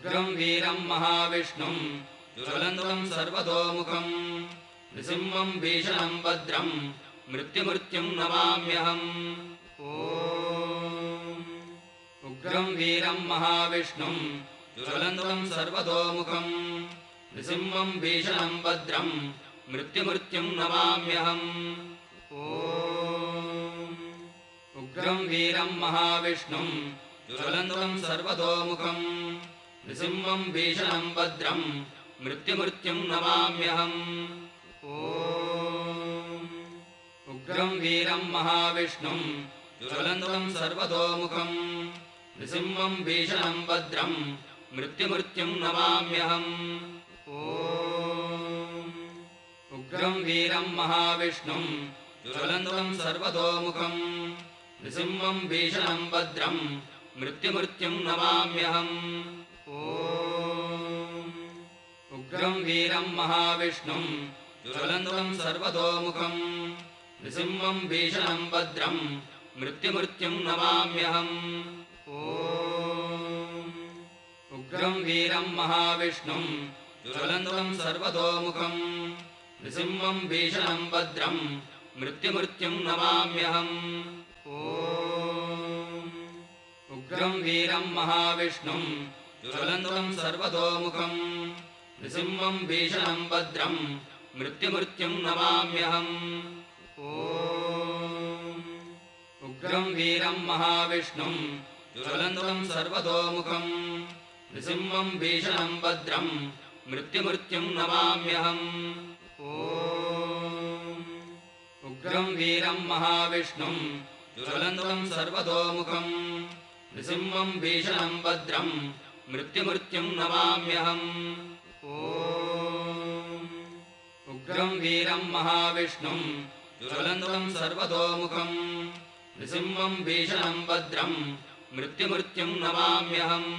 उग्रं वीरं महाविष्णुं ज्वलन्तं सर्वतोमुखं नृसिंहं भीषणं भद्रं मृत्युमृत्युं नमाम्यहम् उग्रं वीरं महाविष्णुं ज्वलन्तं सर्वतोमुखं नृसिंहं भीषणं भद्रं मृत्युमृत्युं नमाम्यहम् उग्रं वीरं महाविष्णुं ज्वलन्तं सर्वतोमुखं नृसिंहं भीषणं भद्रं मृत्युमृत्युं नमाम्यहम् उग्रं वीरं महाविष्णुं ज्वलन्तं सर्वतोमुखं नृसिंहं भीषणं भद्रं मृत्युमृत्युं नमाम्यहम् उग्रं वीरं महाविष्णुं ज्वलन्तं सर्वतोमुखं नृसिंहं भीषणं भद्रं मृत्युमृत्युं नमाम्यहम् उग्रं वीरं महाविष्णुं ज्वलन्तं सर्वतोमुखं नृसिंहं भीषणं भद्रं मृत्युमृत्युं नमाम्यहम् उग्रं वीरं महाविष्णुं ज्वलन्तं सर्वतोमुखं नृसिंहं भीषणं भद्रं मृत्युमृत्युं नमाम्यहम् उग्रं वीरं महाविष्णुं ज्वलन्तं सर्वतोमुखं नृसिंहं भीषणं भद्रं मृत्युमृत्युं नमाम्यहम् उग्रं वीरं महाविष्णुं ज्वलन्तं सर्वतोमुखं नृसिंहं भीषणं भद्रं मृत्युमृत्युं नमाम्यहम् उग्रं वीरं महाविष्णुं ज्वलन्तं सर्वतोमुखं नृसिंहं भीषणं भद्रं मृत्युमृत्युं नमाम्यहम् उग्रं वीरं महाविष्णुं ज्वलन्तं सर्वतोमुखं नृसिंहं भीषणं भद्रं मृत्युमृत्युं नमाम्यहम्